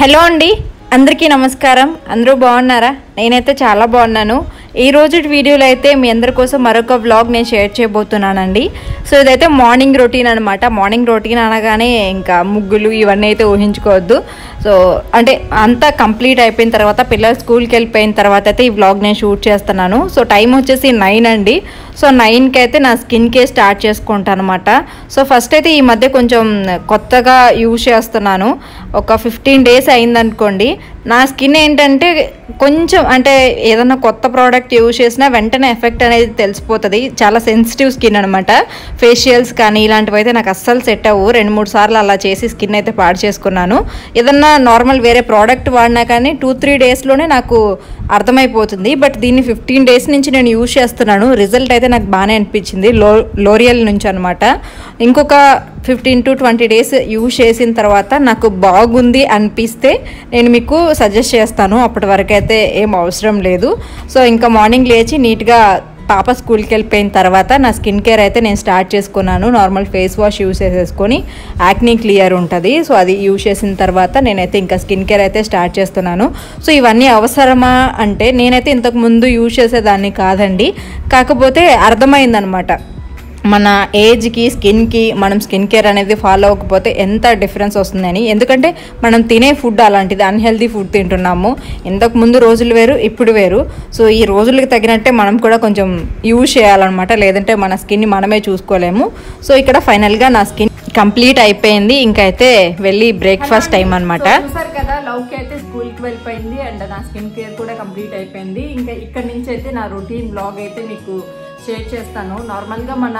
Hello అండి, అందరికీ నమస్కారం. అందరూ బాగున్నారా? నేనైతే చాలా బాగున్నాను. ఈ రోజు వీడియోలో అయితే మీ అందరి కోసం మరొక వ్లాగ్ నేను షేర్ చేయబోతున్నానండి. సో ఇదైతే మార్నింగ్ రొటీన్ అనమాట. మార్నింగ్ రొటీన్ అనగానే ఇంకా ముగ్గులు ఇవన్నీ అయితే ఊహించుకోవద్దు. సో అంటే అంతా కంప్లీట్ అయిపోయిన తర్వాత పిల్లలు స్కూల్కి వెళ్ళిపోయిన తర్వాత అయితే ఈ వ్లాగ్ నేను షూట్ చేస్తున్నాను. సో టైం వచ్చేసి 9 అండి. సో 9కి అయితే నా స్కిన్ కేర్ స్టార్ట్ చేసుకుంటాను అనమాట. సో ఫస్ట్ అయితే ఈ మధ్య కొంచెం కొత్తగా యూజ్ చేస్తున్నాను. ఒక 15 డేస్ అయిందనుకోండి. నా స్కిన్ ఏంటంటే కొంచెం అంటే ఏదన్నా కొత్త ప్రోడక్ట్ యూజ్ చేసినా వెంటనే ఎఫెక్ట్ అనేది తెలిసిపోతుంది. చాలా సెన్సిటివ్ స్కిన్ అనమాట. ఫేషియల్స్ కానీ ఇలాంటివి అయితే నాకు అస్సలు సెట్ అవ్వు. 2-3 సార్లు అలా చేసి స్కిన్ అయితే పాడు చేసుకున్నాను. ఏదన్నా నార్మల్ వేరే ప్రోడక్ట్ వాడినా కానీ 2-3 డేస్లోనే నాకు అర్థమైపోతుంది. బట్ దీన్ని 15 డేస్ నుంచి నేను యూజ్ చేస్తున్నాను. రిజల్ట్ అయితే నాకు బాగానే అనిపించింది. లోరియల్ నుంచి అనమాట. ఇంకొక 15 to 20 డేస్ యూజ్ చేసిన తర్వాత నాకు బాగుంది అనిపిస్తే నేను మీకు సజెస్ట్ చేస్తాను. అప్పటి వరకు అయితే ఏం అవసరం లేదు. సో ఇంకా మార్నింగ్ లేచి నీట్గా పాప స్కూల్కి వెళ్ళిపోయిన తర్వాత నా స్కిన్ కేర్ అయితే నేను స్టార్ట్ చేసుకున్నాను. నార్మల్ ఫేస్ వాష్ యూజ్ చేసేసుకొని యాక్నీ క్లియర్ ఉంటుంది. సో అది యూజ్ చేసిన తర్వాత నేనైతే ఇంకా స్కిన్ కేర్ అయితే స్టార్ట్ చేస్తున్నాను. సో ఇవన్నీ అవసరమా అంటే నేనైతే ఇంతకు ముందు యూజ్ చేసేదాన్ని కాదండి. కాకపోతే అర్థమైందనమాట మన ఏజ్కి స్కిన్కి మనం స్కిన్ కేర్ అనేది ఫాలో అవ్వకపోతే ఎంత డిఫరెన్స్ వస్తుందని. ఎందుకంటే మనం తినే ఫుడ్ అలాంటిది, అన్హెల్దీ ఫుడ్ తింటున్నాము. ఇంతకు ముందు రోజులు వేరు, ఇప్పుడు వేరు. సో ఈ రోజులకి తగినట్టే మనం కూడా కొంచెం యూజ్ చేయాలన్నమాట. లేదంటే మన స్కిన్ని మనమే చూసుకోలేము. సో ఇక్కడ ఫైనల్గా నా స్కిన్ కంప్లీట్ అయిపోయింది. ఇంకైతే వెళ్ళి బ్రేక్ఫాస్ట్ టైం అనమాట. చూసారు కదా, లవ్కి అయితే స్కూల్కి వెళ్ళిపోయింది అండ్ నా స్కిన్ కేర్ కూడా కంప్లీట్ అయిపోయింది. ఇంకా ఇక్కడ నుంచి అయితే నా రొటీన్ బ్లాగ్ అయితే మీకు షేర్ చేస్తాను. నార్మల్గా మన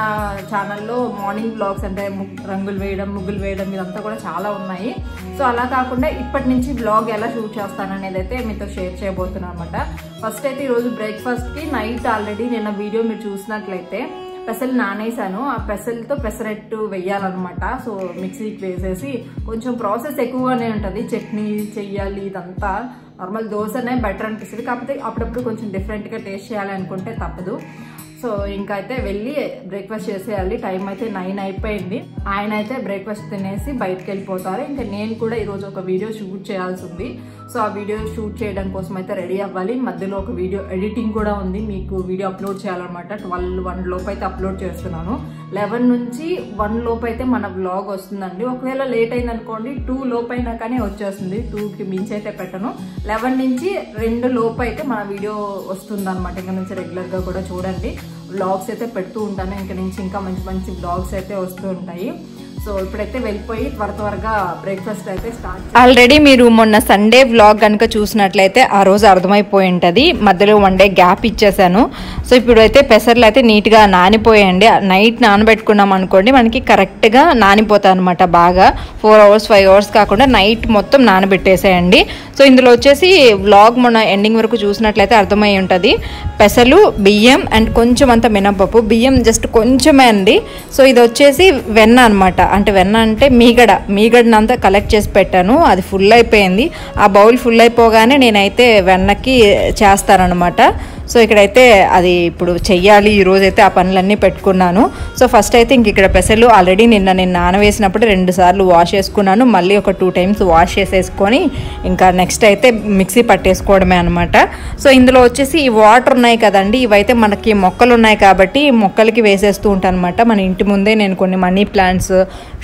ఛానల్లో మార్నింగ్ బ్లాగ్స్ అంటే రంగులు వేయడం, ముగ్గులు వేయడం ఇదంతా కూడా చాలా ఉన్నాయి. సో అలా కాకుండా ఇప్పటి నుంచి బ్లాగ్ ఎలా షూట్ చేస్తాను అనేది అయితే మీతో షేర్ చేయబోతున్నాను అనమాట. ఫస్ట్ అయితే ఈరోజు బ్రేక్ఫాస్ట్కి నైట్ ఆల్రెడీ నిన్న వీడియో మీరు చూసినట్లయితే పెసలు నానేసాను. ఆ పెసలతో పెసరట్టు వేయాలన్నమాట. సో మిక్సీకి వేసేసి కొంచెం ప్రాసెస్ ఎక్కువగానే ఉంటుంది. చట్నీ చెయ్యాలి, ఇదంతా నార్మల్ దోశనే బెటర్ అనిపిస్తుంది. కాకపోతే అప్పుడప్పుడు కొంచెం డిఫరెంట్గా టేస్ట్ చేయాలి అనుకుంటే తప్పదు. సో ఇంకా అయితే వెళ్ళి బ్రేక్ఫాస్ట్ చేసేయాలి. టైం అయితే 9 అయిపోయింది. ఆయన అయితే బ్రేక్ఫాస్ట్ తినేసి బయటకు వెళ్ళిపోతారు. ఇంకా నేను కూడా ఈరోజు ఒక వీడియో షూట్ చేయాల్సి ఉంది. సో ఆ వీడియో షూట్ చేయడం కోసం అయితే రెడీ అవ్వాలి. మధ్యలో ఒక వీడియో ఎడిటింగ్ కూడా ఉంది. మీకు వీడియో అప్లోడ్ చేయాలన్నమాట. 12-1 లోపు అయితే అప్లోడ్ చేస్తున్నాను. 11 నుంచి 1 లోపు అయితే మన వ్లాగ్ వస్తుందండి. ఒకవేళ లేట్ అయింది అనుకోండి 2 లోపు అయినా కానీ వచ్చేస్తుంది. 2కి మించి అయితే పెట్టను. 11 నుంచి 2 లోపు అయితే మన వీడియో వస్తుంది అనమాట. ఇంకా నుంచి రెగ్యులర్గా కూడా చూడండి. వ్లాగ్స్ అయితే పెడుతూ ఉంటాను. ఇంకా నుంచి ఇంకా మంచి మంచి వ్లాగ్స్ అయితే వస్తూ ఉంటాయి. సో ఇప్పుడైతే వెళ్ళిపోయి త్వరగా బ్రేక్ఫాస్ట్ అయితే స్టార్ట్. ఆల్రెడీ మీరు మొన్న సండే వ్లాగ్ కనుక చూసినట్లయితే ఆ రోజు అర్థమైపోయి ఉంటుంది. మధ్యలో 1 డే గ్యాప్ ఇచ్చేసాను. సో ఇప్పుడైతే పెసర్లు అయితే నీట్గా నానిపోయాయండి. నైట్ నానబెట్టుకున్నాం అనుకోండి మనకి కరెక్ట్గా నానిపోతాయి అనమాట. బాగా 4 hours 5 hours కాకుండా నైట్ మొత్తం నానబెట్టేసేయండి. సో ఇందులో వచ్చేసి వ్లాగ్ మొన్న ఎండింగ్ వరకు చూసినట్లయితే అర్థమై ఉంటుంది. పెసలు, బియ్యం అండ్ కొంచెం అంత మినపప్పు. బియ్యం జస్ట్ కొంచెమే అండి. సో ఇది వచ్చేసి వెన్న అనమాట. అంటే వెన్న అంటే మీగడనంతా కలెక్ట్ చేసి పెట్టాను. అది ఫుల్ అయిపోయింది. ఆ బౌల్ ఫుల్ అయిపోగానే నేనైతే వెన్నకి చేస్తానన్నమాట. సో ఇక్కడైతే అది ఇప్పుడు చెయ్యాలి. ఈరోజైతే ఆ పనులన్నీ పెట్టుకున్నాను. సో ఫస్ట్ అయితే ఇంక ఇక్కడ పెసలు ఆల్రెడీ నేను నానవేసినప్పుడు 2 సార్లు వాష్ చేసుకున్నాను. మళ్ళీ ఒక 2 times వాష్ చేసేసుకొని ఇంకా నెక్స్ట్ అయితే మిక్సీ పట్టేసుకోవడమే అనమాట. సో ఇందులో వచ్చేసి ఈ వాటర్ ఉన్నాయి కదండి, ఇవైతే మనకి మొక్కలు ఉన్నాయి కాబట్టి మొక్కలకి వేసేస్తూ ఉంటాను అనమాట. మన ఇంటి ముందే నేను కొన్ని మనీ ప్లాంట్స్,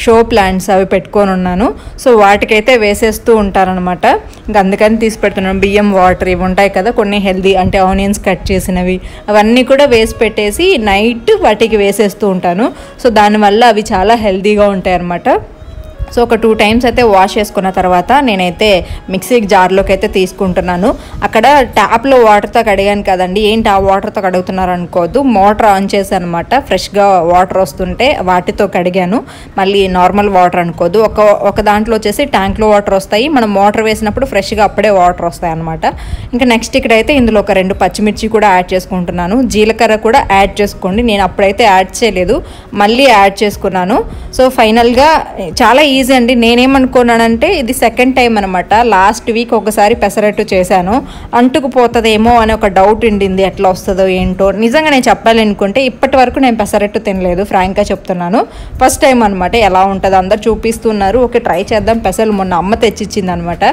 షో ప్లాంట్స్ అవి పెట్టుకొని ఉన్నాను. సో వాటికైతే వేసేస్తూ ఉంటానన్నమాట. ఇంకా అందుకని తీసి పెడుతున్నాను. బియ్యం, వాటర్ ఇవి ఉంటాయి కదా, కొన్ని హెల్దీ అంటే ఆనియన్స్ కట్ చేసినవి అవన్నీ కూడా వేసి పెట్టేసి నైట్ వాటికి వేసేస్తూ ఉంటాను. సో దానివల్ల అవి చాలా హెల్దీగా ఉంటాయి అన్నమాట. సో ఒక 2 times అయితే వాష్ చేసుకున్న తర్వాత నేనైతే మిక్సీ జార్లోకి అయితే తీసుకుంటున్నాను. అక్కడ ట్యాప్లో వాటర్తో కడిగాను కదండి, ఏంటి ఆ వాటర్తో కడుగుతున్నారు అనుకోవద్దు. మోటార్ ఆన్ చేశాను అనమాట. ఫ్రెష్గా వాటర్ వస్తుంటే వాటితో కడిగాను. మళ్ళీ నార్మల్ వాటర్ అనుకోవద్దు. ఒక దాంట్లో వచ్చేసి ట్యాంక్లో వాటర్ వస్తాయి. మనం మోటార్ వేసినప్పుడు ఫ్రెష్గా అప్పుడే వాటర్ వస్తాయి అనమాట. ఇంకా నెక్స్ట్ ఇక్కడైతే ఇందులో ఒక 2 పచ్చిమిర్చి కూడా యాడ్ చేసుకుంటున్నాను. జీలకర్ర కూడా యాడ్ చేసుకోండి. నేను అప్పుడైతే యాడ్ చేయలేదు, మళ్ళీ యాడ్ చేసుకున్నాను. సో ఫైనల్గా చాలా ఈజీ అండి. నేనేమనుకున్నానంటే ఇది 2nd టైం అనమాట. లాస్ట్ వీక్ ఒకసారి పెసరట్టు చేశాను, అంటుకుపోతుందేమో అని ఒక డౌట్ ఉండింది. ఎట్లా వస్తుందో ఏంటో. నిజంగా నేను చెప్పాలనుకుంటే ఇప్పటి వరకు నేను పెసరట్టు తినలేదు, ఫ్రాంక్గా చెప్తున్నాను. ఫస్ట్ టైం అనమాట. ఎలా ఉంటుందో అందరు చూపిస్తున్నారు, ఓకే ట్రై చేద్దాం. పెసలు మొన్న అమ్మ తెచ్చిచ్చింది అనమాట.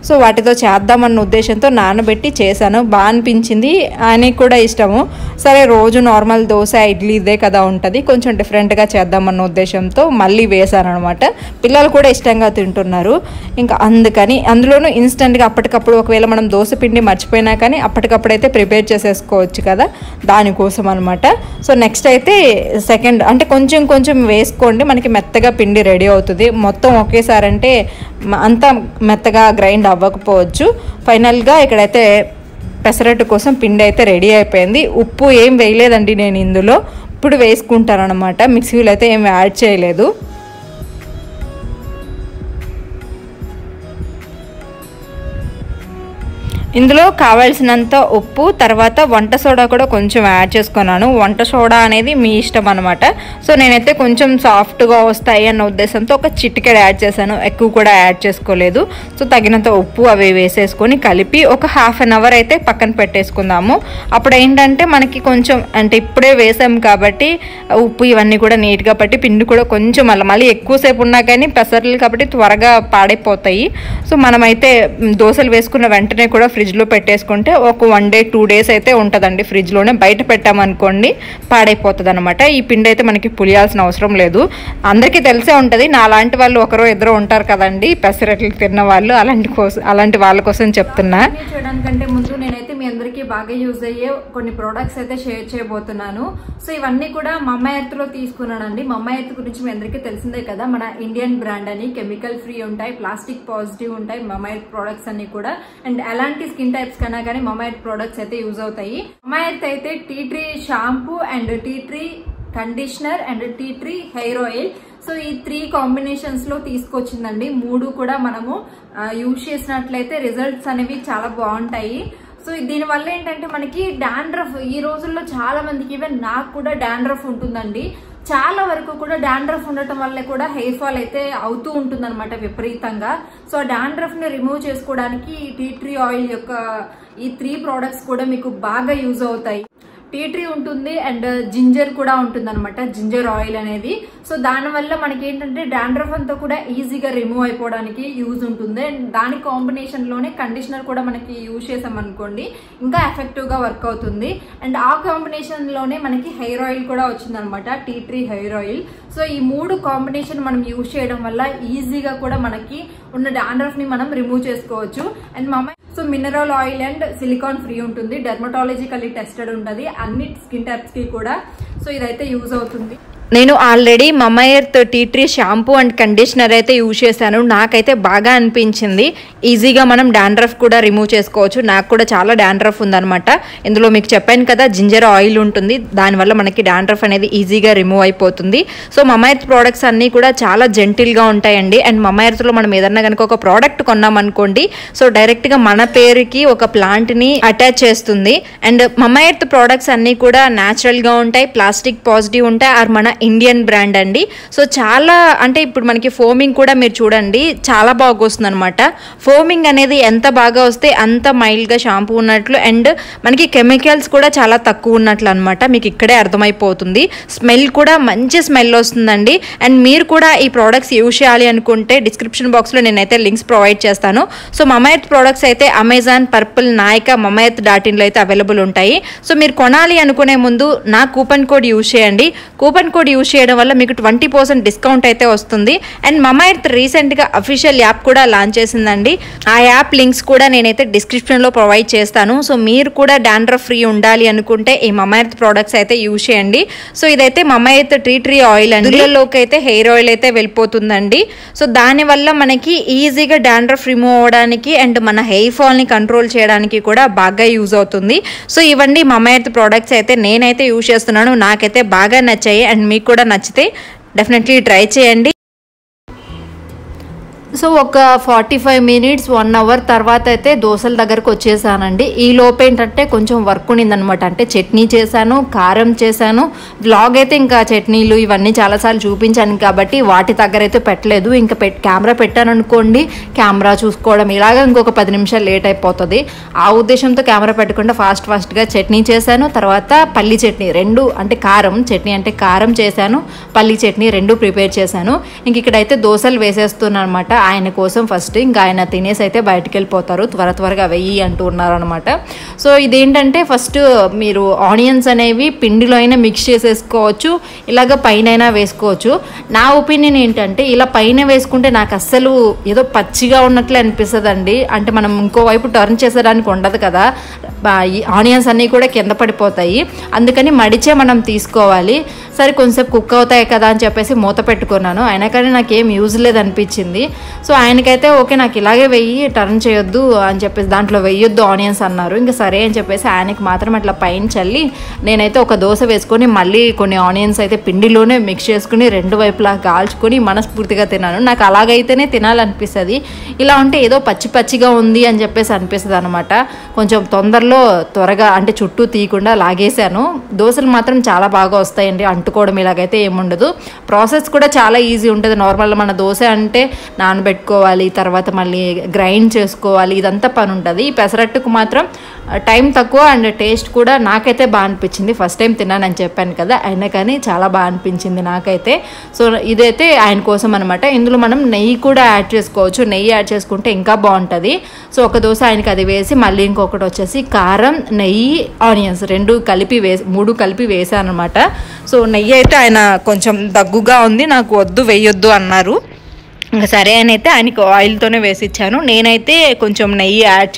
సో వాటితో చేద్దామన్న ఉద్దేశంతో నానబెట్టి చేశాను. బాగా అనిపించింది, ఆయనకి కూడా ఇష్టము. సరే రోజు నార్మల్ దోశ ఇడ్లీ ఇదే కదా ఉంటుంది, కొంచెం డిఫరెంట్గా చేద్దామన్న ఉద్దేశంతో మళ్ళీ వేసాను అనమాట. పిల్లలు కూడా ఇష్టంగా తింటున్నారు. ఇంకా అందుకని అందులోనూ ఇన్స్టెంట్గా అప్పటికప్పుడు ఒకవేళ మనం దోశ పిండి మర్చిపోయినా కానీ అప్పటికప్పుడైతే ప్రిపేర్ చేసేసుకోవచ్చు కదా, దానికోసం అనమాట. సో నెక్స్ట్ అయితే సెకండ్ అంటే కొంచెం కొంచెం వేసుకోండి, మనకి మెత్తగా పిండి రెడీ అవుతుంది. మొత్తం ఒకేసారి అంటే అంతా మెత్తగా గ్రైండ్ అవ్వకపోవచ్చు. ఫైనల్గా ఇక్కడైతే పెసరట్టు కోసం పిండి అయితే రెడీ అయిపోయింది. ఉప్పు ఏం వేయలేదండి నేను ఇందులో, ఇప్పుడు వేసుకుంటాను అనమాట. మిక్సీలో అయితే ఏం యాడ్ చేయలేదు. ఇందులో కావాల్సినంత ఉప్పు, తర్వాత వంట సోడా కూడా కొంచెం యాడ్ చేసుకున్నాను. వంట సోడా అనేది మీ ఇష్టం అనమాట. సో నేనైతే కొంచెం సాఫ్ట్గా వస్తాయి అన్న ఉద్దేశంతో ఒక చిటికెడు యాడ్ చేశాను, ఎక్కువ కూడా యాడ్ చేసుకోలేదు. సో తగినంత ఉప్పు అవి వేసేసుకొని కలిపి ఒక హాఫ్ అన్ అవర్ అయితే పక్కన పెట్టేసుకుందాము. అప్పుడు ఏంటంటే మనకి కొంచెం అంటే ఇప్పుడే వేసాం కాబట్టి ఉప్పు ఇవన్నీ కూడా నీట్గా పట్టి పిండి కూడా కొంచెం మళ్ళీ ఎక్కువసేపు ఉన్నా కానీ పెసర్లు కాబట్టి త్వరగా పాడైపోతాయి. సో మనమైతే దోశలు వేసుకున్న వెంటనే కూడా ఫ్రిడ్జ్లో పెట్టేసుకుంటే ఒక 1 day 2 days అయితే ఉంటుందండి ఫ్రిడ్జ్లోనే. బయట పెట్టామనుకోండి పాడైపోతుంది అనమాట. ఈ పిండి అయితే మనకి పులియాల్సిన అవసరం లేదు. అందరికీ తెలిసే ఉంటుంది, నా లాంటి వాళ్ళు ఒకరో ఇద్దరు ఉంటారు కదండి పెసరట్లు తిన్న వాళ్ళు, అలాంటి వాళ్ళ కోసం చెప్తున్నా. చూడడానికంటే ముందు నేనైతే మీ అందరికీ బాగా యూజ్ అయ్యే కొన్ని ప్రోడక్ట్స్ అయితే షేర్ చేయబోతున్నాను. సో ఇవన్నీ కూడా మమ్మా ఎర్త్లో తీసుకున్నానండి. మమ్మా ఎర్త్ గురించి మీ అందరికీ తెలిసిందే కదా, మన ఇండియన్ బ్రాండ్ అని, కెమికల్ ఫ్రీ ఉంటాయి, ప్లాస్టిక్ పాజిటివ్ ఉంటాయి మమ్మా ఎర్త్ ప్రోడక్ట్స్ అన్ని కూడా. అండ్ ఎలాంటి స్కిన్ టైప్స్ కన్నా కానీ మమ్మా ఎర్త్ ప్రోడక్ట్స్ అయితే యూజ్ అవుతాయి. మమ్మా ఎర్త్ అయితే tea tree shampoo and tea tree conditioner and tea tree hair oil, so ఈ 3 కాంబినేషన్స్ లో తీసుకొచ్చిందండి. 3 కూడా మనము యూజ్ చేసినట్లయితే రిజల్ట్స్ అనేవి చాలా బాగుంటాయి. సో దీనివల్ల ఏంటంటే మనకి డాండ్రఫ్ ఈ రోజుల్లో చాలా మందికి, ఈవెన్ నాకు కూడా డాండ్రఫ్ ఉంటుందండి. చాలా వరకు కూడా డాండ్రఫ్ ఉండటం వల్ల కూడా హెయిర్ ఫాల్ అయితే అవుతూ ఉంటుంది అనమాట విపరీతంగా. సో ఆ డాండ్రఫ్ ని రిమూవ్ చేసుకోవడానికి టీ ట్రీ ఆయిల్ యొక్క ఈ 3 ప్రోడక్ట్స్ కూడా మీకు బాగా యూజ్ అవుతాయి. టీ ట్రీ ఉంటుంది అండ్ జింజర్ కూడా ఉంటుంది అనమాట, జింజర్ ఆయిల్ అనేది. సో దానివల్ల మనకి ఏంటంటే డాండ్రఫ్ అంతా కూడా ఈజీగా రిమూవ్ అయిపోవడానికి యూజ్ ఉంటుంది. అండ్ దాని కాంబినేషన్ లోనే కండిషనర్ కూడా మనకి యూజ్ చేసామనుకోండి ఇంకా ఎఫెక్టివ్ గా వర్క్ అవుతుంది. అండ్ ఆ కాంబినేషన్ లోనే మనకి హెయిర్ ఆయిల్ కూడా వచ్చింది అనమాట, tea tree hair oil. So ఈ 3 కాంబినేషన్ మనం యూజ్ చేయడం వల్ల ఈజీగా కూడా మనకి ఉన్న డాండ్రఫ్ ని మనం రిమూవ్ చేసుకోవచ్చు. And so mineral oil and silicon free ఉంటుంది, డెర్మటాలజికల్లీ టెస్టెడ్ ఉంటుంది అన్ని స్కిన్ టైప్స్ కి కూడా. సో ఇదైతే యూజ్ అవుతుంది. నేను already Mamaearth tea tree shampoo and conditioner అయితే యూజ్ చేశాను. నాకైతే బాగా అనిపించింది. ఈజీగా మనం డాండ్రఫ్ కూడా రిమూవ్ చేసుకోవచ్చు. నాకు కూడా చాలా డాండ్రఫ్ ఉందనమాట. ఇందులో మీకు చెప్పాను కదా జింజర్ ఆయిల్ ఉంటుంది, దానివల్ల మనకి డాండ్రఫ్ అనేది ఈజీగా రిమూవ్ అయిపోతుంది. సో మమ్మా ఎర్త్ ప్రోడక్ట్స్ అన్నీ కూడా చాలా జెంటిల్గా ఉంటాయండి. అండ్ మమ్మా ఎర్త్లో మనం ఏదన్నా కనుక ఒక ప్రోడక్ట్ కొన్నామనుకోండి, సో డైరెక్ట్గా మన పేరుకి ఒక ప్లాంట్ని అటాచ్ చేస్తుంది. అండ్ మమ్మా ఎర్త్ ప్రోడక్ట్స్ అన్నీ కూడా న్యాచురల్గా ఉంటాయి, ప్లాస్టిక్ పాజిటివ్ ఉంటాయి, ఆర్ మన ఇండియన్ బ్రాండ్ అండి. సో చాలా అంటే ఇప్పుడు మనకి ఫోమింగ్ కూడా మీరు చూడండి చాలా బాగా వస్తుంది అనమాట. ఫోమింగ్ అనేది ఎంత బాగా వస్తే అంత మైల్డ్గా షాంపూ ఉన్నట్లు, అండ్ మనకి కెమికల్స్ కూడా చాలా తక్కువ ఉన్నట్లు అనమాట. మీకు ఇక్కడే అర్థమైపోతుంది. స్మెల్ కూడా మంచి స్మెల్ వస్తుందండి. అండ్ మీరు కూడా ఈ ప్రోడక్ట్స్ యూజ్ చేయాలి అనుకుంటే డిస్క్రిప్షన్ బాక్స్లో నేనైతే లింక్స్ ప్రొవైడ్ చేస్తాను. సో మమ్మా ఎర్త్ ప్రోడక్ట్స్ అయితే అమెజాన్, పర్పుల్, నాయికా, mamaearth.in లో అయితే అవైలబుల్ ఉంటాయి. సో మీరు కొనాలి అనుకునే ముందు నా కూపన్ కోడ్ యూజ్ చేయండి. కూపన్ కోడ్ యూజ్ చేయడం వల్ల మీకు 20% డిస్కౌంట్ అయితే వస్తుంది. అండ్ మమ్మా ఎర్త్ రీసెంట్గా అఫీషియల్ యాప్ కూడా లాంచ్ చేసిందండి. ఆ యాప్ లింక్స్ కూడా నేనైతే డిస్క్రిప్షన్లో ప్రొవైడ్ చేస్తాను. సో మీరు కూడా డాండ్రఫ్ ఫ్రీ ఉండాలి అనుకుంటే ఈ మమ్మా ఎర్త్ ప్రోడక్ట్స్ అయితే యూజ్ చేయండి. సో ఇదైతే మమ్మా ఎర్త్ టీ ట్రీ ఆయిల్ అండి, ఇందులోకి అయితే హెయిర్ ఆయిల్ అయితే వెళ్ళిపోతుందండి. సో దానివల్ల మనకి ఈజీగా డాండ్రఫ్ రిమూవ్ అవ్వడానికి అండ్ మన హెయిర్ ఫాల్ని కంట్రోల్ చేయడానికి కూడా బాగా యూజ్ అవుతుంది. సో ఇవన్నీ మమ్మా ఎర్త్ ప్రోడక్ట్స్ అయితే నేనైతే యూజ్ చేస్తున్నాను, నాకైతే బాగా నచ్చాయి. అండ్ మీకు కూడా నచ్చితే డెఫినెట్లీ ట్రై చేయండి. సో ఒక 45 minutes 1 hour తర్వాత అయితే దోశల దగ్గరకు వచ్చేసానండి. ఈ లోపు ఏంటంటే కొంచెం వర్క్ ఉండిందనమాట. అంటే చట్నీ చేశాను, కారం చేశాను. వ్లాగ్ అయితే ఇంకా చట్నీలు ఇవన్నీ చాలాసార్లు చూపించాను కాబట్టి వాటి దగ్గర అయితే పెట్టలేదు. ఇంకా కెమెరా పెట్టాను అనుకోండి, కెమెరా చూసుకోవడం ఇలాగ ఇంకొక 10 నిమిషాలు లేట్ అయిపోతుంది. ఆ ఉద్దేశంతో కెమెరా పెట్టకుండా ఫాస్ట్గా చట్నీ చేశాను. తర్వాత పల్లి చట్నీ 2 అంటే కారం చట్నీ అంటే కారం చేశాను, పల్లి చట్నీ 2 ప్రిపేర్ చేశాను. ఇంక ఇక్కడైతే దోశలు వేసేస్తున్నాను అనమాట. ఆయన కోసం ఫస్ట్ ఇంకా ఆయన తినేసి అయితే బయటికి వెళ్ళిపోతారు, త్వరగా వెయ్యి అంటూ ఉన్నారనమాట. సో ఇదేంటంటే ఫస్ట్ మీరు ఆనియన్స్ అనేవి పిండిలో అయినా మిక్స్ చేసేసుకోవచ్చు, ఇలాగ పైన అయినా వేసుకోవచ్చు. నా ఒపీనియన్ ఏంటంటే ఇలా పైన వేసుకుంటే నాకు అస్సలు ఏదో పచ్చిగా ఉన్నట్లే అనిపిస్తుందండి. అంటే మనం ఇంకోవైపు టర్న్ చేసేదానికి ఉండదు కదా, ఆనియన్స్ అన్నీ కూడా కింద పడిపోతాయి. అందుకని మడిచే మనం తీసుకోవాలి. సరే కొంచెంసేపు కుక్ అవుతాయి కదా అని చెప్పేసి మూత పెట్టుకున్నాను, అయినా కానీ నాకేం యూజ్ లేదు అనిపించింది. సో ఆయనకైతే ఓకే నాకు ఇలాగే వెయ్యి, టర్న్ చేయొద్దు అని చెప్పేసి దాంట్లో వేయొద్దు ఆనియన్స్ అన్నారు. ఇంకా సరే అని చెప్పేసి ఆయనకి మాత్రం అట్లా పైన చల్లి నేనైతే ఒక దోశ వేసుకొని మళ్ళీ కొన్ని ఆనియన్స్ అయితే పిండిలోనే మిక్స్ చేసుకుని రెండు వైపులా కాల్చుకొని మనస్ఫూర్తిగా తిన్నాను. నాకు అలాగైతేనే తినాలనిపిస్తుంది, ఇలా ఉంటే ఏదో పచ్చిగా ఉంది అని చెప్పేసి అనిపిస్తుంది అనమాట. కొంచెం త్వరగా అంటే చుట్టూ తీయకుండా లాగేశాను. దోశలు మాత్రం చాలా బాగా వస్తాయండి, అంటుకోవడం ఇలాగైతే ఏముండదు. ప్రాసెస్ కూడా చాలా ఈజీ ఉంటుంది. నార్మల్గా మన దోశ అంటే నానబెట్టుకోవాలి, తర్వాత మళ్ళీ గ్రైండ్ చేసుకోవాలి, ఇదంతా పని ఉంటుంది. ఈ పెసరట్టుకు మాత్రం టైం తక్కువ అండ్ టేస్ట్ కూడా నాకైతే బాగా అనిపించింది. ఫస్ట్ టైం తిన్నానని చెప్పాను కదా, అయినా కానీ చాలా బాగా అనిపించింది నాకైతే. సో ఇదైతే ఆయన కోసం అనమాట. ఇందులో మనం నెయ్యి కూడా యాడ్ చేసుకోవచ్చు, నెయ్యి యాడ్ చేసుకుంటే ఇంకా బాగుంటుంది. సో ఒక దోశ ఆయనకి అది వేసి మళ్ళీ ఇంకొకటి వచ్చేసి కారం, నెయ్యి, ఆనియన్స్ మూడు కలిపి వేసాను అనమాట. సో నెయ్యి అయితే ఆయన కొంచెం దగ్గుగా ఉంది, నాకు వద్దు వేయొద్దు అన్నారు. ఇంకా సరే అని అయితే ఆయనకి ఆయిల్తోనే వేసి ఇచ్చాను. నేనైతే కొంచెం నెయ్యి యాడ్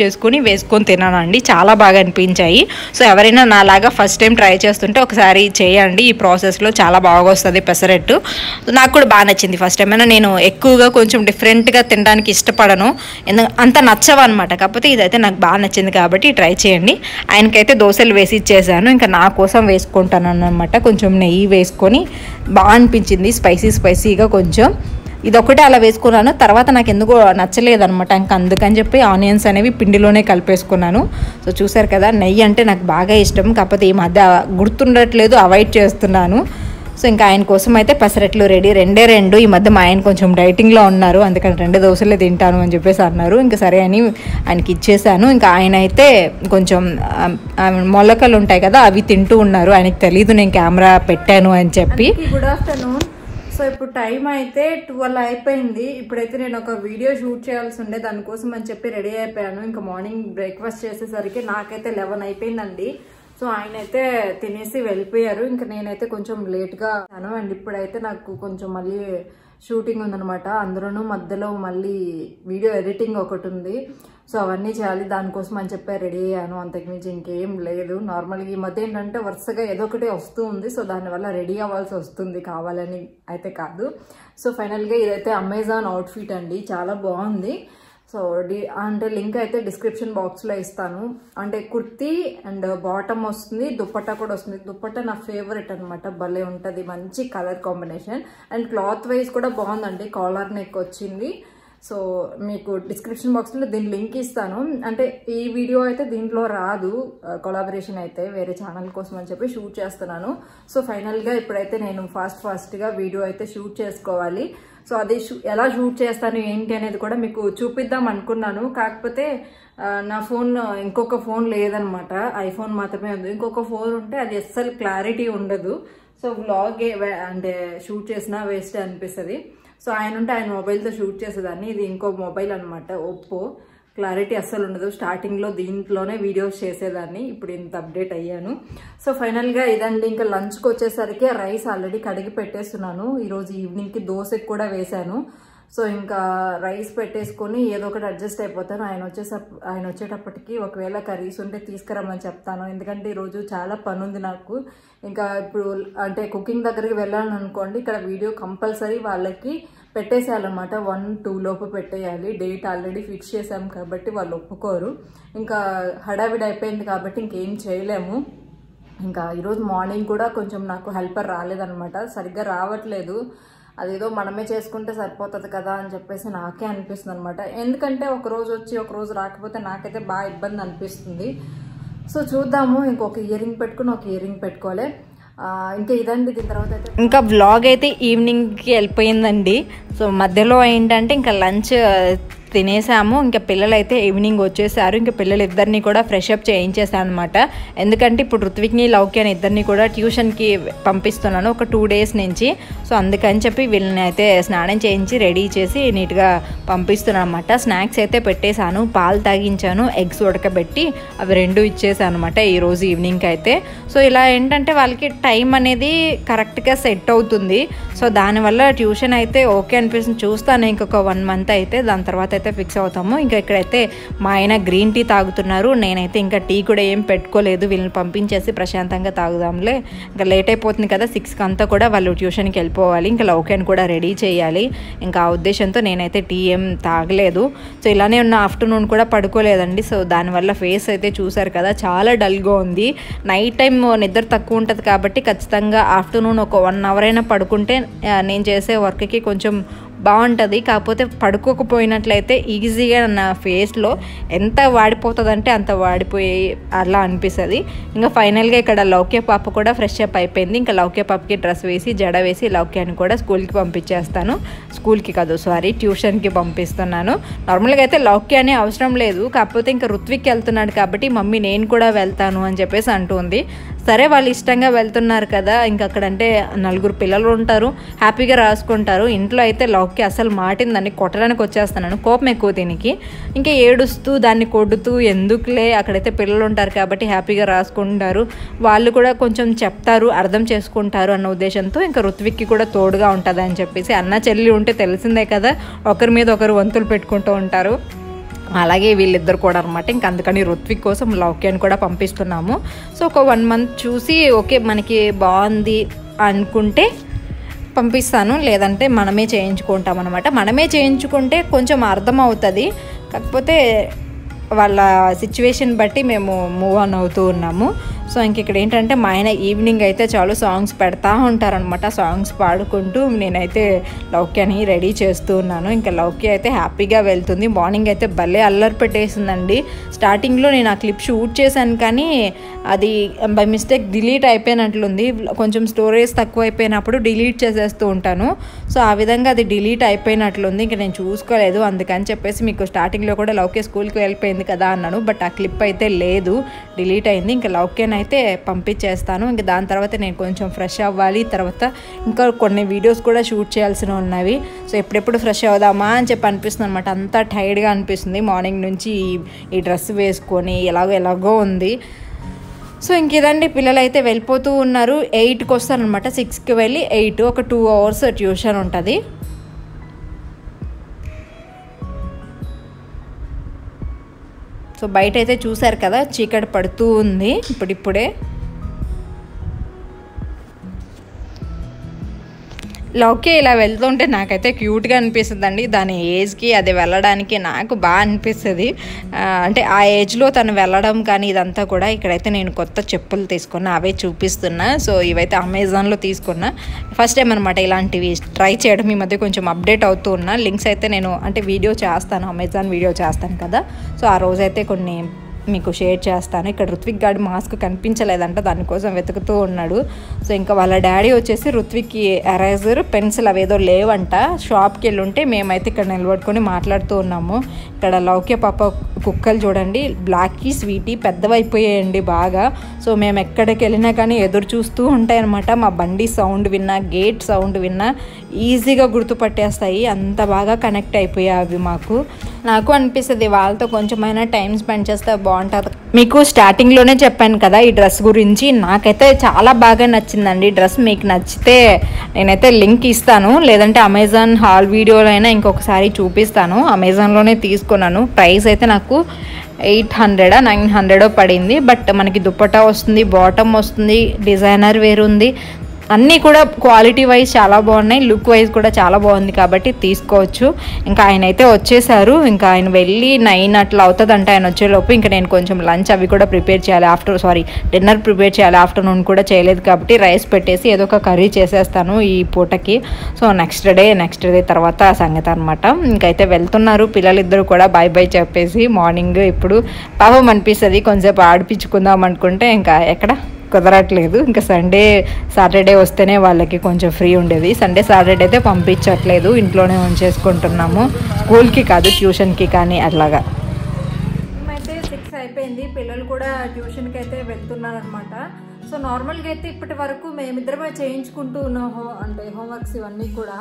వేసుకొని తినానండి, చాలా బాగా అనిపించాయి. సో ఎవరైనా నాలాగా ఫస్ట్ టైం ట్రై చేస్తుంటే ఒకసారి చేయండి, ఈ ప్రాసెస్లో చాలా బాగా వస్తుంది పెసరట్టు. నాకు కూడా బాగా నచ్చింది. ఫస్ట్ టైం అయినా నేను ఎక్కువగా కొంచెం డిఫరెంట్గా తినడానికి ఇష్టపడను, అంత నచ్చవు అనమాట. కాకపోతే ఇదైతే నాకు బాగా నచ్చింది కాబట్టి ట్రై చేయండి. ఆయనకైతే దోశలు వేసి ఇచ్చేసాను, ఇంకా నా కోసం వేసుకుంటాను అనమాట. కొంచెం నెయ్యి వేసుకొని బాగా అనిపించింది, స్పైసీగా కొంచెం. ఇదొకటే అలా వేసుకున్నాను, తర్వాత నాకు ఎందుకో నచ్చలేదనమాట. ఇంకా అందుకని చెప్పి ఆనియన్స్ అనేవి పిండిలోనే కలిపేసుకున్నాను. సో చూసారు కదా, నెయ్యి అంటే నాకు బాగా ఇష్టం, కాకపోతే ఈ మధ్య గుర్తుండట్లేదు, అవాయిడ్ చేస్తున్నాను. సో ఇంకా ఆయన కోసం అయితే పెసరట్లు రెడీ, రెండు. ఈ మధ్య మా ఆయన కొంచెం డైటింగ్లో ఉన్నారు, అందుకని 2 దోశలే తింటాను అని చెప్పేసి అన్నారు. ఇంకా సరే అని ఆయనకి ఇచ్చేసాను. ఇంకా ఆయన అయితే కొంచెం మొలకలు ఉంటాయి కదా అవి తింటూ ఉన్నారు. ఆయనకి తెలీదు నేను కెమెరా పెట్టాను అని చెప్పి. Good afternoon. సో ఇప్పుడు టైం అయితే 12 అయిపోయింది. ఇప్పుడైతే నేను ఒక వీడియో షూట్ చేయాల్సి ఉండే, దానికోసం అని చెప్పి రెడీ అయిపోయాను. ఇంకా మార్నింగ్ బ్రేక్ఫాస్ట్ చేసేసరికి నాకైతే 11 అయిపోయిందండి. సో ఆయన అయితే తినేసి వెళ్ళిపోయారు, ఇంకా నేనైతే కొంచెం లేట్గా అండ్ ఇప్పుడైతే నాకు కొంచెం మళ్ళీ షూటింగ్ ఉందనమాట. అందులోనూ మధ్యలో మళ్ళీ వీడియో ఎడిటింగ్ ఒకటి ఉంది. సో అవన్నీ చేయాలి, దానికోసం అని చెప్పి రెడీ అయ్యాను. అంతకుమించి ఇంకేం లేదు. నార్మల్గా ఈ మధ్య ఏంటంటే వరుసగా ఏదో ఒకటి వస్తూ ఉంది, సో దానివల్ల రెడీ అవ్వాల్సి వస్తుంది, కావాలని అయితే కాదు. సో ఫైనల్గా ఇదైతే అమెజాన్ అవుట్ఫిట్ అండి, చాలా బాగుంది. సో అంటే లింక్ అయితే డిస్క్రిప్షన్ బాక్స్లో ఇస్తాను. అంటే కుర్తీ అండ్ బాటమ్ వస్తుంది, దుప్పట్టా కూడా వస్తుంది. దుప్పట్టా నా ఫేవరెట్ అనమాట, భలే ఉంటుంది, మంచి colour combination and cloth wise కూడా బాగుందండి. కాలర్ నెక్ వచ్చింది. సో మీకు డిస్క్రిప్షన్ బాక్స్లో దీని లింక్ ఇస్తాను. అంటే ఈ వీడియో అయితే దీంట్లో రాదు, కొలాబరేషన్ అయితే వేరే ఛానల్ కోసం అని చెప్పి షూట్ చేస్తున్నాను. సో ఫైనల్గా ఇప్పుడైతే నేను ఫాస్ట్గా వీడియో అయితే షూట్ చేసుకోవాలి. సో అది ఎలా షూట్ చేస్తాను ఏంటి అనేది కూడా మీకు చూపిద్దాం అనుకున్నాను. కాకపోతే నా ఫోన్ ఇంకొక ఫోన్ లేదనమాట, ఐఫోన్ మాత్రమే ఉంది. ఇంకొక ఫోన్ ఉంటే అది అస్సలు క్లారిటీ ఉండదు. సో వ్లాగ్ అంటే షూట్ చేసినా వేస్ట్ అనిపిస్తుంది. సో ఆయన ఉంటే ఆయన మొబైల్తో షూట్ చేసేదాన్ని. ఇది ఇంకో మొబైల్ అనమాట, ఒప్పో. క్లారిటీ అస్సలు ఉండదు. స్టార్టింగ్లో దీంట్లోనే వీడియోస్ చేసేదాన్ని, ఇప్పుడు ఇంత అప్డేట్ అయ్యాను. సో ఫైనల్గా ఇదండి. ఇంకా లంచ్కి వచ్చేసరికి రైస్ ఆల్రెడీ కడిగి పెట్టేస్తున్నాను. ఈరోజు ఈవినింగ్కి దోశకి కూడా వేశాను. సో ఇంకా రైస్ పెట్టేసుకొని ఏదో ఒకటి అడ్జస్ట్ అయిపోతాను. ఆయన వచ్చేటప్పటికి ఒకవేళ కర్రీస్ ఉంటే తీసుకురమ్మని చెప్తాను, ఎందుకంటే ఈరోజు చాలా పని ఉంది నాకు. ఇంకా ఇప్పుడు అంటే కుకింగ్ దగ్గరికి వెళ్ళాను అనుకోండి, ఇక్కడ వీడియో కంపల్సరీ వాళ్ళకి పెట్టేసేయాలన్నమాట. 1-2 లోపు పెట్టేయాలి. డేట్ ఆల్రెడీ ఫిక్స్ చేసాం కాబట్టి వాళ్ళు ఒప్పుకోరు. ఇంకా హడావిడి అయిపోయింది కాబట్టి ఇంకేం చేయలేము. ఇంకా ఈరోజు మార్నింగ్ కూడా కొంచెం నాకు హెల్పర్ రాలేదనమాట, సరిగ్గా రావట్లేదు. అదేదో మనమే చేసుకుంటే సరిపోతుంది కదా అని చెప్పేసి నాకే అనిపిస్తుంది అనమాట. ఎందుకంటే ఒకరోజు వచ్చి ఒకరోజు రాకపోతే నాకైతే బాగా ఇబ్బంది అనిపిస్తుంది. సో చూద్దాము, ఇంకొక ఇయరింగ్ పెట్టుకుని ఒక ఇయరింగ్ పెట్టుకోవాలి. ఇంకా ఇదండి. దీని తర్వాత అయితే ఇంకా వ్లాగ్ అయితే ఈవినింగ్కి వెళ్ళిపోయిందండి. సో మధ్యలో ఏంటంటే ఇంకా లంచ్ తినేసాము. ఇంకా పిల్లలు అయితే ఈవినింగ్ వచ్చేసారు. ఇంకా పిల్లలిద్దరిని కూడా ఫ్రెష్ అప్ చేయించేసాను అనమాట. ఎందుకంటే ఇప్పుడు ఋత్విక్ని లౌక్యాని ఇద్దరిని కూడా ట్యూషన్కి పంపిస్తున్నాను ఒక 2 days నుంచి. సో అందుకని చెప్పి వీళ్ళని అయితే స్నానం చేయించి రెడీ చేసి నీట్గా పంపిస్తున్నాను అనమాట. స్నాక్స్ అయితే పెట్టేశాను, పాలు తాగించాను, ఎగ్స్ ఉడకబెట్టి అవి 2 ఇచ్చేసాను అనమాట ఈరోజు ఈవినింగ్కి అయితే. సో ఇలా ఏంటంటే వాళ్ళకి టైం అనేది కరెక్ట్గా సెట్ అవుతుంది. సో దానివల్ల ట్యూషన్ అయితే ఓకే అనిపిస్తుంది. చూస్తాను ఇంకొక 1 month అయితే, దాని తర్వాత అయితే ఫిక్స్ అవుతాము. ఇంకా ఇక్కడైతే మా ఆయన గ్రీన్ టీ తాగుతున్నారు. నేనైతే ఇంకా టీ కూడా ఏం పెట్టుకోలేదు. వీళ్ళని పంపించేసి ప్రశాంతంగా తాగుదాంలే, ఇంకా లేట్ అయిపోతుంది కదా 6కి అంతా కూడా వాళ్ళు ట్యూషన్కి వెళ్ళిపోవాలి. ఇంకా లౌక్యాన్ని కూడా రెడీ చేయాలి. ఇంకా ఆ ఉద్దేశంతో నేనైతే టీ ఏం తాగలేదు. సో ఇలానే ఉన్న ఆఫ్టర్నూన్ కూడా పడుకోలేదండి. సో దానివల్ల ఫేస్ అయితే చూసారు కదా చాలా డల్గా ఉంది. నైట్ టైం నిద్ర తక్కువ ఉంటుంది కాబట్టి ఖచ్చితంగా ఆఫ్టర్నూన్ ఒక 1 hour అయినా పడుకుంటే నేను చేసే వర్క్కి కొంచెం బాగుంటుంది. కాకపోతే పడుకోకపోయినట్లయితే ఈజీగా నా ఫేస్లో ఎంత వాడిపోతుందంటే అంత వాడిపోయి అలా అనిపిస్తుంది. ఇంకా ఫైనల్గా ఇక్కడ లౌక్య పాప కూడా ఫ్రెష్ అప్ అయిపోయింది. ఇంకా లౌక్య పాపకి డ్రెస్ వేసి జడ వేసి లౌక్యాన్ని కూడా స్కూల్కి పంపించేస్తాను. స్కూల్కి కాదు సారీ, ట్యూషన్కి పంపిస్తున్నాను. నార్మల్గా అయితే లౌక్యానే అవసరం లేదు, కాకపోతే ఇంకా ఋత్విక్ వెళ్తున్నాడు కాబట్టి మమ్మీ నేను కూడా వెళ్తాను అని చెప్పేసి అంటుంది. సరే వాళ్ళు ఇష్టంగా వెళ్తున్నారు కదా, ఇంకా అక్కడంటే 4 పిల్లలు ఉంటారు, హ్యాపీగా రాసుకుంటారు. ఇంట్లో అయితే లౌక్య అసలు మాటిందని కొట్టడానికి వచ్చేస్తున్నాను, కోపం ఎక్కువ దీనికి. ఇంకా ఏడుస్తూ దాన్ని కొడుతూ ఎందుకులే, అక్కడైతే పిల్లలు ఉంటారు కాబట్టి హ్యాపీగా రాసుకుంటారు, వాళ్ళు కూడా కొంచెం చెప్తారు అర్థం చేసుకుంటారు అన్న ఉద్దేశంతో ఇంకా ఋత్విక్కి కూడా తోడుగా ఉంటుంది అని చెప్పేసి. అన్న చెల్లి ఉంటే తెలిసిందే కదా, ఒకరి మీద ఒకరు వంతులు పెట్టుకుంటూ ఉంటారు. అలాగే వీళ్ళిద్దరు కూడా అనమాట. ఇంక అందుకని ఋత్విక్ కోసం లౌక్యాన్ని కూడా పంపిస్తున్నాము. సో ఒక 1 month చూసి ఓకే మనకి బాగుంది అనుకుంటే పంపిస్తాను, లేదంటే మనమే చేయించుకుంటాం అనమాట. మనమే చేయించుకుంటే కొంచెం అర్థం అవుతుంది, కాకపోతే వాళ్ళ సిచ్యువేషన్ బట్టి మేము మూవ్ ఆన్ అవుతూ ఉన్నాము. సో ఇంక ఇక్కడ ఏంటంటే మా ఆయన ఈవినింగ్ అయితే చాలు సాంగ్స్ పెడతా ఉంటారనమాట. సాంగ్స్ పాడుకుంటూ నేనైతే లౌక్యాని రెడీ చేస్తూ ఉన్నాను. ఇంకా లౌక్య అయితే హ్యాపీగా వెళ్తుంది. మార్నింగ్ అయితే భలే అల్లరి పెట్టేసిందండి. స్టార్టింగ్లో నేను ఆ క్లిప్ షూట్ చేశాను కానీ అది బై మిస్టేక్ డిలీట్ అయిపోయినట్లుంది. కొంచెం స్టోరేజ్ తక్కువ అయిపోయినప్పుడు డిలీట్ చేసేస్తూ ఉంటాను. సో ఆ విధంగా అది డిలీట్ అయిపోయినట్లుంది. ఇంకా నేను చూసుకోలేదు, అందుకని చెప్పేసి మీకు స్టార్టింగ్లో కూడా లౌక్య స్కూల్కి వెళ్ళిపోయింది కదా అన్నాను. బట్ ఆ క్లిప్ అయితే లేదు, డిలీట్ అయింది. ఇంకా లౌక్యని అయితే పంపించేస్తాను. ఇంకా దాని తర్వాత నేను కొంచెం ఫ్రెష్ అవ్వాలి, తర్వాత ఇంకా కొన్ని వీడియోస్ కూడా షూట్ చేయాల్సినవి ఉన్నవి. సో ఎప్పుడెప్పుడు ఫ్రెష్ అవుదామా అని చెప్పి అనిపిస్తుంది అనమాట. అంతా టైర్డ్గా అనిపిస్తుంది మార్నింగ్ నుంచి ఈ డ్రెస్ వేసుకొని ఎలాగో ఉంది. సో ఇంకేదండి పిల్లలు అయితే వెళ్ళిపోతూ ఉన్నారు. 8కి వస్తారనమాట, 6కి వెళ్ళి 8 ఒక 2 hours ట్యూషన్ ఉంటుంది. సో బయట అయితే చూసారు కదా చీకటి పడుతూ ఉంది ఇప్పుడిప్పుడే. లౌక్య ఇలా వెళ్తుంటే నాకైతే క్యూట్గా అనిపిస్తుంది అండి. దాని ఏజ్కి అది వెళ్ళడానికి నాకు బాగా అనిపిస్తుంది. అంటే ఆ ఏజ్లో తను వెళ్ళడం కానీ ఇదంతా కూడా. ఇక్కడైతే నేను కొత్త చెప్పులు తీసుకున్నా, అవే చూపిస్తున్నా. సో ఇవైతే అమెజాన్లో తీసుకున్నా, ఫస్ట్ టైం అనమాట ఇలాంటివి ట్రై చేయడం. ఈ మధ్య కొంచెం అప్డేట్ అవుతూ ఉన్నా. లింక్స్ అయితే నేను అంటే వీడియో చేస్తాను, అమెజాన్ వీడియో చేస్తాను కదా, సో ఆ రోజైతే కొన్ని మీకు షేర్ చేస్తాను. ఇక్కడ ఋత్విక్ గాడి మాస్క్ కనిపించలేదంట, దానికోసం వెతుకుతూ ఉన్నాడు. సో ఇంకా వాళ్ళ డాడీ వచ్చేసి ఋత్విక్కి ఎరేజర్ పెన్సిల్ అవేదో లేవంట, షాప్కి వెళ్ళి ఉంటే మేమైతే ఇక్కడ నిలబడుకొని మాట్లాడుతూ ఉన్నాము. ఇక్కడ లౌక్య పాప కుక్కలు చూడండి, బ్లాక్కి స్వీటీ పెద్దవైపోయాయండి బాగా. సో మేము ఎక్కడికి వెళ్ళినా కానీ ఎదురు చూస్తూ ఉంటాయన్నమాట. మా బండి సౌండ్ విన్నా, గేట్ సౌండ్ విన్నా ఈజీగా గుర్తుపట్టేస్తాయి, అంత బాగా కనెక్ట్ అయిపోయాయి అవి మాకు. నాకు అనిపిస్తుంది వాళ్ళతో కొంచెమైనా టైం స్పెండ్ చేస్తే బాగుంటుంది. మీకు స్టార్టింగ్లోనే చెప్పాను కదా ఈ డ్రెస్ గురించి, నాకైతే చాలా బాగా నచ్చిందండి డ్రెస్. మీకు నచ్చితే నేనైతే లింక్ ఇస్తాను, లేదంటే అమెజాన్ హాల్ వీడియోలో అయినా ఇంకొకసారి చూపిస్తాను. అమెజాన్లోనే తీసుకున్నాను. ప్రైస్ అయితే నాకు 800 900 పడింది. బట్ మనకి దుప్పటా వస్తుంది, బాటమ్ వస్తుంది, డిజైనర్ వేర్ ఉంది, అన్నీ కూడా క్వాలిటీ వైజ్ చాలా బాగున్నాయి, లుక్ వైజ్ కూడా చాలా బాగుంది కాబట్టి తీసుకోవచ్చు. ఇంకా ఆయన అయితే వచ్చేసారు. ఇంకా ఆయన వెళ్ళి 9 అట్లా అవుతుందంట ఆయన వచ్చేలోపు. ఇంకా నేను కొంచెం లంచ్ అవి కూడా ప్రిపేర్ చేయాలి, డిన్నర్ ప్రిపేర్ చేయాలి. ఆఫ్టర్నూన్ కూడా చేయలేదు కాబట్టి రైస్ పెట్టేసి ఏదో ఒక కర్రీ చేసేస్తాను ఈ పూటకి. సో నెక్స్ట్ డే తర్వాత సంగతి అనమాట. ఇంకైతే వెళ్తున్నారు పిల్లలిద్దరు కూడా బాయ్ బాయ్ చెప్పేసి. మార్నింగ్ ఇప్పుడు పాపం అనిపిస్తుంది కొంచెంసేపు ఆడిపించుకుందాం అనుకుంటే ఇంకా ఎక్కడ కుదరట్లేదు. ఇంకా సండే సాటర్డే వస్తేనే వాళ్ళకి కొంచెం ఫ్రీ ఉండేది. సండే సాటర్డే అయితే పంపించట్లేదు, ఇంట్లోనే ఉంచేసుకుంటున్నాము. స్కూల్కి కాదు, ట్యూషన్కి కానీ అట్లాగా. మేమైతే 6 అయిపోయింది, పిల్లలు కూడా ట్యూషన్కి అయితే వెళ్తున్నారనమాట. సో నార్మల్గా అయితే ఇప్పటి వరకు మేమిద్దరమే చేయించుకుంటూ ఉన్నాం అంటే హోంవర్క్స్ ఇవన్నీ కూడా.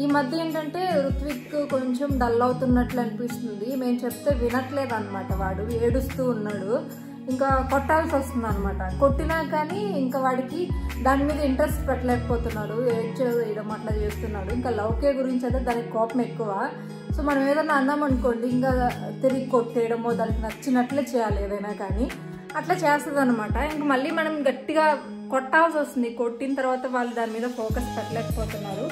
ఈ మధ్య ఏంటంటే రుత్విక్ కొంచెం డల్ అవుతున్నట్లు అనిపిస్తుంది. మేము చెప్తే వినట్లేదు అనమాట, వాడు ఏడుస్తూ ఉన్నాడు. ఇంకా కొట్టాల్సి వస్తుంది అనమాట. కొట్టినా కానీ ఇంకా వాడికి దాని మీద ఇంట్రెస్ట్ పెట్టలేకపోతున్నాడు, ఏడ్చేయడం అట్లా చేస్తున్నాడు. ఇంకా లౌకే గురించి అయితే దానికి కోపం ఎక్కువ. సో మనం ఏదైనా అన్నాం అనుకోండి, ఇంకా తిరిగి కొట్టేయడమో దానికి నచ్చినట్లే చేయాలి ఏదైనా కానీ, అట్లా చేస్తుంది అనమాట. ఇంక మళ్ళీ మనం గట్టిగా కొట్టాల్సి వస్తుంది. కొట్టిన తర్వాత వాళ్ళు దాని మీద ఫోకస్ పెట్టలేకపోతున్నారు.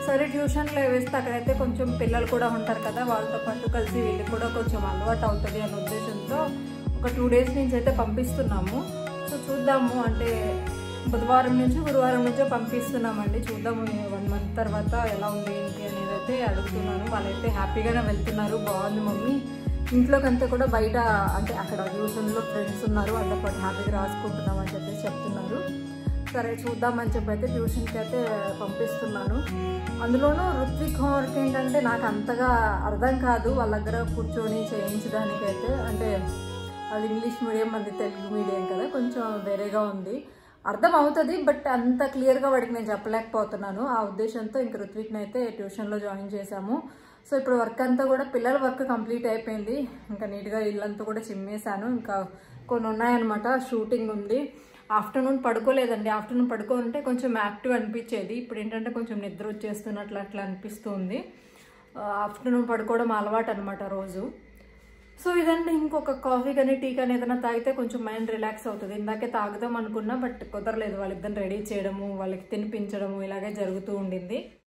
సరే ట్యూషన్లో వేస్తే అక్కడైతే కొంచెం పిల్లలు కూడా ఉంటారు కదా, వాళ్ళతో పాటు కలిసి వీళ్ళు కూడా కొంచెం అలవాటు అవుతుంది అనే ఉద్దేశంతో ఒక 2 డేస్ నుంచి అయితే పంపిస్తున్నాము. సో చూద్దాము, అంటే బుధవారం నుంచి గురువారం నుంచో పంపిస్తున్నామండి. చూద్దాము 1 మంత్ తర్వాత ఎలా ఉంది ఏంటి అనేది అయితే అడుగుతున్నాను. వాళ్ళైతే హ్యాపీగానే వెళ్తున్నారు, బాగుంది మమ్మీ, ఇంట్లోకంతా కూడా బయట అంటే అక్కడ ట్యూషన్లో ఫ్రెండ్స్ ఉన్నారు, వాళ్ళతో పాటు హ్యాపీగా రాసుకుంటున్నాం అని చెప్పేసి చెప్తున్నారు. సరే చూద్దామని చెప్పి అయితే ట్యూషన్కి అయితే పంపిస్తున్నాను. అందులోనూ రుత్విక్ హోంవర్క్ ఏంటంటే నాకు అంతగా అర్థం కాదు వాళ్ళ దగ్గర కూర్చొని చేయించడానికైతే. అంటే అది ఇంగ్లీష్ మీడియం, అది తెలుగు మీడియం కదా, కొంచెం వేరేగా ఉంది. అర్థం అవుతుంది బట్ అంత క్లియర్గా వాడికి నేను చెప్పలేకపోతున్నాను. ఆ ఉద్దేశంతో ఇంక రుత్విక్ని అయితే ట్యూషన్లో జాయిన్ చేశాము. సో ఇప్పుడు వర్క్ అంతా కూడా పిల్లల వర్క్ కంప్లీట్ అయిపోయింది. ఇంకా నీట్గా ఇల్లంతా కూడా చిమ్మేశాను. ఇంకా కొన్ని ఉన్నాయన్నమాట, షూటింగ్ ఉంది. ఆఫ్టర్నూన్ పడుకోలేదండి, ఆఫ్టర్నూన్ పడుకోవాలంటే కొంచెం యాక్టివ్ అనిపించేది. ఇప్పుడు ఏంటంటే కొంచెం నిద్ర వచ్చేస్తున్నట్లు అట్లా అనిపిస్తుంది. ఆఫ్టర్నూన్ పడుకోవడం అలవాటు అనమాట రోజు. సో ఇదండి, ఇంకొక కాఫీ కానీ టీ కానీ ఏదైనా తాగితే కొంచెం మైండ్ రిలాక్స్ అవుతుంది. ఇందాకే తాగుదాం అనుకున్నా బట్ కుదరలేదు. వాళ్ళిద్దరిని రెడీ చేయడము, వాళ్ళకి తినిపించడము ఇలాగే జరుగుతూ ఉండింది.